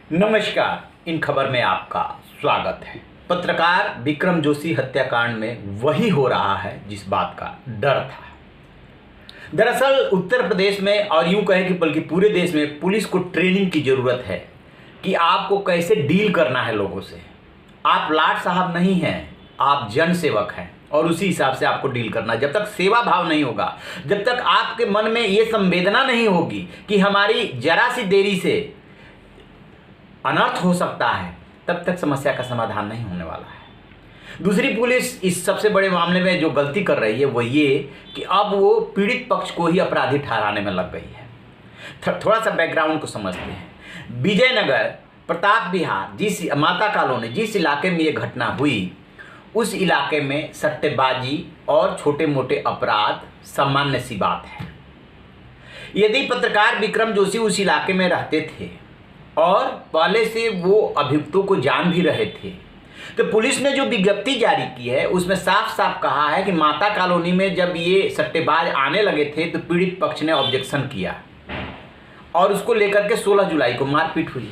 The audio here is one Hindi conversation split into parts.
नमस्कार। इन खबर में आपका स्वागत है। पत्रकार विक्रम जोशी हत्याकांड में वही हो रहा है जिस बात का डर था। दरअसल उत्तर प्रदेश में और यूं कहें कि बल्कि पूरे देश में पुलिस को ट्रेनिंग की जरूरत है कि आपको कैसे डील करना है लोगों से। आप लाट साहब नहीं हैं, आप जन सेवक हैं और उसी हिसाब से आपको डील करना। जब तक सेवा भाव नहीं होगा, जब तक आपके मन में ये संवेदना नहीं होगी कि हमारी जरा सी देरी से अनर्थ हो सकता है, तब तक समस्या का समाधान नहीं होने वाला है। दूसरी, पुलिस इस सबसे बड़े मामले में जो गलती कर रही है वो ये कि अब वो पीड़ित पक्ष को ही अपराधी ठहराने में लग गई है। थोड़ा सा बैकग्राउंड को समझते हैं। विजयनगर, प्रताप विहार, जिस माता कॉलोनी, जिस इलाके में ये घटना हुई, उस इलाके में सट्टेबाजी और छोटे मोटे अपराध सामान्य सी बात है। यदि पत्रकार विक्रम जोशी उस इलाके में रहते थे और पहले से वो अभियुक्तों को जान भी रहे थे, तो पुलिस ने जो विज्ञप्ति जारी की है उसमें साफ साफ कहा है कि माता कॉलोनी में जब ये सट्टेबाज आने लगे थे तो पीड़ित पक्ष ने ऑब्जेक्शन किया और उसको लेकर के 16 जुलाई को मारपीट हुई।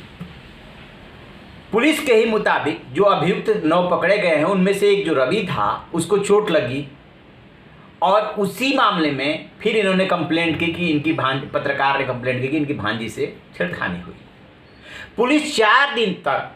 पुलिस के ही मुताबिक जो अभियुक्त 9 पकड़े गए हैं उनमें से एक जो रवि था उसको चोट लगी और उसी मामले में फिर इन्होंने कंप्लेंट की कि इनकी पत्रकार ने कंप्लेंट की कि इनकी भांजी से छेड़खानी हुई। पुलिस 4 दिन तक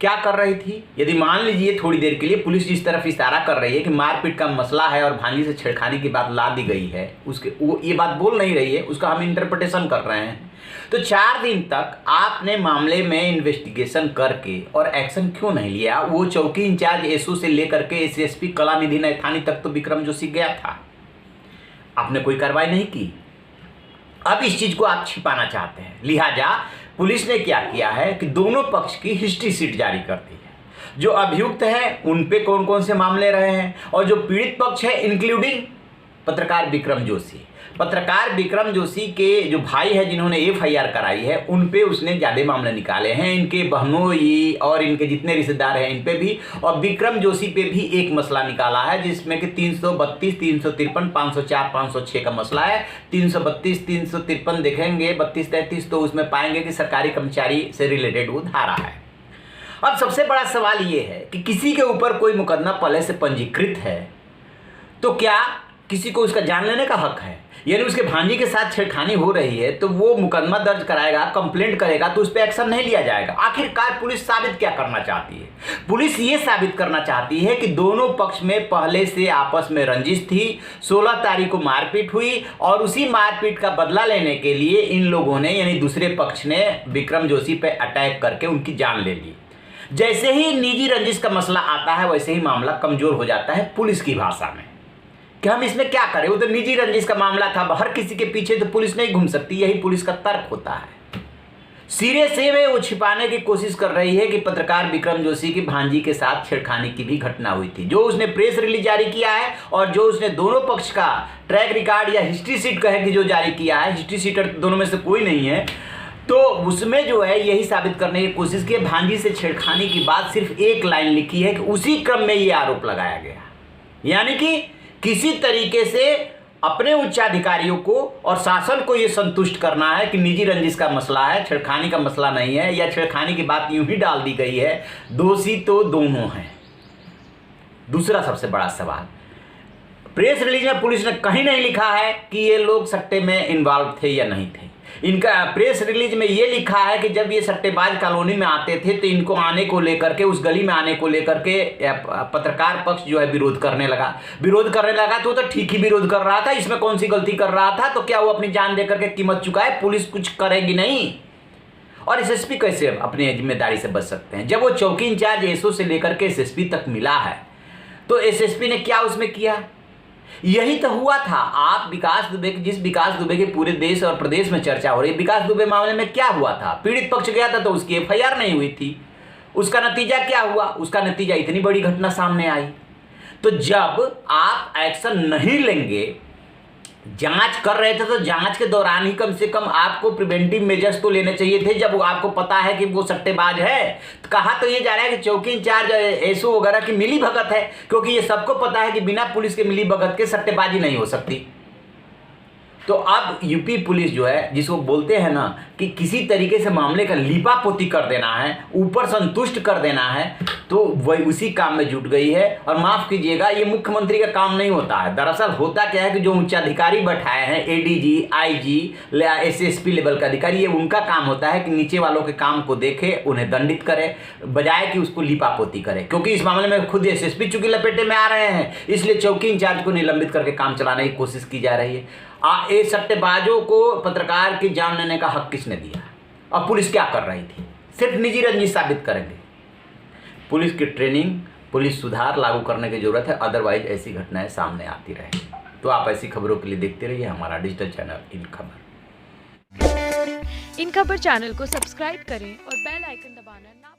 क्या कर रही थी? यदि मान लीजिए थोड़ी देर के लिए पुलिस जिस तरफ इशारा कर रही है कि मारपीट का मसला है और भांजी से छेड़खानी की बात ला दी गई है, उसके वो ये बात बोल नहीं रही है, उसका हम इंटरप्रिटेशन कर रहे हैं। तो 4 दिन तक आपने मामले में इन्वेस्टिगेशन करके और एक्शन क्यों नहीं लिया? वो चौकी इंचार्ज एसओ से लेकर के एसएसपी कलानिधि नैथानी तक तो विक्रम जोशी गया था, आपने कोई कार्रवाई नहीं की। अब इस चीज को आप छिपाना चाहते हैं, लिहाजा पुलिस ने क्या किया है कि दोनों पक्ष की हिस्ट्री शीट जारी कर दी है। जो अभियुक्त हैं उन पे कौन कौन से मामले रहे हैं और जो पीड़ित पक्ष है इंक्लूडिंग पत्रकार विक्रम जोशी, पत्रकार विक्रम जोशी के जो भाई है जिन्होंने एफआईआर कराई है उन पे उसने ज़्यादा मामले निकाले हैं, इनके बहनोई और इनके जितने रिश्तेदार हैं इन पे भी, और विक्रम जोशी पे भी एक मसला निकाला है जिसमें कि 332, 353, 504, 506 का मसला है। 332, 353 देखेंगे, 32, 33 तो उसमें पाएंगे कि सरकारी कर्मचारी से रिलेटेड वो धारा है। अब सबसे बड़ा सवाल ये है कि किसी के ऊपर कोई मुकदमा पहले से पंजीकृत है तो क्या किसी को उसका जान लेने का हक है? यानी उसके भांजी के साथ छेड़खानी हो रही है तो वो मुकदमा दर्ज कराएगा, कंप्लेंट करेगा तो उस पर एक्शन नहीं लिया जाएगा। आखिरकार पुलिस साबित क्या करना चाहती है? पुलिस ये साबित करना चाहती है कि दोनों पक्ष में पहले से आपस में रंजिश थी, 16 तारीख को मारपीट हुई और उसी मारपीट का बदला लेने के लिए इन लोगों ने यानी दूसरे पक्ष ने विक्रम जोशी पे अटैक करके उनकी जान ले ली। जैसे ही निजी रंजिश का मसला आता है वैसे ही मामला कमजोर हो जाता है पुलिस की भाषा में कि हम इसमें क्या करें, वो तो निजी रंजिश का मामला था, हर किसी के पीछे तो पुलिस नहीं घूम सकती, यही पुलिस का तर्क होता है। सिरे से वे वो छिपाने की कोशिश कर रही है कि पत्रकार विक्रम जोशी की भांजी के साथ छेड़खानी की भी घटना हुई थी। जो उसने प्रेस रिलीज जारी किया है और जो उसने दोनों पक्ष का ट्रैक रिकॉर्ड या हिस्ट्री शीट कहे कि जो जारी किया है, हिस्ट्री शीटर दोनों में से कोई नहीं है, तो उसमें जो है यही साबित करने की कोशिश की भांजी से छेड़खानी की बात सिर्फ एक लाइन लिखी है कि उसी क्रम में ये आरोप लगाया गया। यानी कि किसी तरीके से अपने उच्चाधिकारियों को और शासन को यह संतुष्ट करना है कि निजी रंजिश का मसला है, छेड़खानी का मसला नहीं है, या छेड़खानी की बात यूं ही डाल दी गई है, दोषी तो दोनों हैं। दूसरा सबसे बड़ा सवाल, प्रेस रिलीज में पुलिस ने कहीं नहीं लिखा है कि ये लोग सट्टे में इन्वॉल्व थे या नहीं थे। इनका प्रेस रिलीज में ये लिखा है कि जब ये सट्टेबाज कॉलोनी में आते थे तो इनको आने को लेकर के, उस गली में आने को लेकर के पत्रकार पक्ष जो है विरोध करने लगा तो वो तो ठीक ही विरोध कर रहा था, इसमें कौन सी गलती कर रहा था? तो क्या वो अपनी जान देकर के कीमत चुकाए? पुलिस कुछ करेगी नहीं। और एसएसपी कैसे अपनी जिम्मेदारी से बच सकते हैं? जब वो चौकी इंचार्ज एसओ से लेकर के एसएसपी तक मिला है तो एसएसपी ने क्या उसमें किया? यही तो हुआ था। आप विकास दुबे, जिस विकास दुबे के पूरे देश और प्रदेश में चर्चा हो रही है, विकास दुबे मामले में क्या हुआ था? पीड़ित पक्ष गया था तो उसकी एफआईआर नहीं हुई थी। उसका नतीजा क्या हुआ? उसका नतीजा इतनी बड़ी घटना सामने आई। तो जब आप एक्शन नहीं लेंगे, जांच कर रहे थे तो जांच के दौरान ही कम से कम आपको प्रिवेंटिव मेजर्स तो लेने चाहिए थे। जब आपको पता है कि वो सट्टेबाज है, तो कहा तो ये जा रहा है कि चौकी इंचार्ज एसओ वगैरह की मिली भगत है, क्योंकि ये सबको पता है कि बिना पुलिस के मिली भगत के सट्टेबाजी नहीं हो सकती। तो अब यूपी पुलिस जो है, जिसको बोलते हैं ना कि किसी तरीके से मामले का लीपापोती कर देना है, ऊपर संतुष्ट कर देना है, तो वही उसी काम में जुट गई है। और माफ़ कीजिएगा, ये मुख्यमंत्री का काम नहीं होता है। दरअसल होता क्या है कि जो उच्चाधिकारी बैठाए हैं, एडीजी, आईजी, एसएसपी लेवल का अधिकारी, ये उनका काम होता है कि नीचे वालों के काम को देखे, उन्हें दंडित करे, बजाय कि उसको लीपापोती करे। क्योंकि इस मामले में खुद एसएसपी चूंकि लपेटे में आ रहे हैं, इसलिए चौकी इंचार्ज को निलंबित करके काम चलाने की कोशिश की जा रही है। ये सट्टेबाजों को पत्रकार की जान लेने का हक किसने दिया? और पुलिस क्या कर रही थी? सिर्फ निजी रंजिश साबित करेंगे। पुलिस की ट्रेनिंग, पुलिस सुधार लागू करने की जरूरत है, अदरवाइज ऐसी घटनाएं सामने आती रहेंगी। तो आप ऐसी खबरों के लिए देखते रहिए हमारा डिजिटल चैनल इन खबर। इन खबर चैनल को सब्सक्राइब करें और बेल आइकन दबाना ना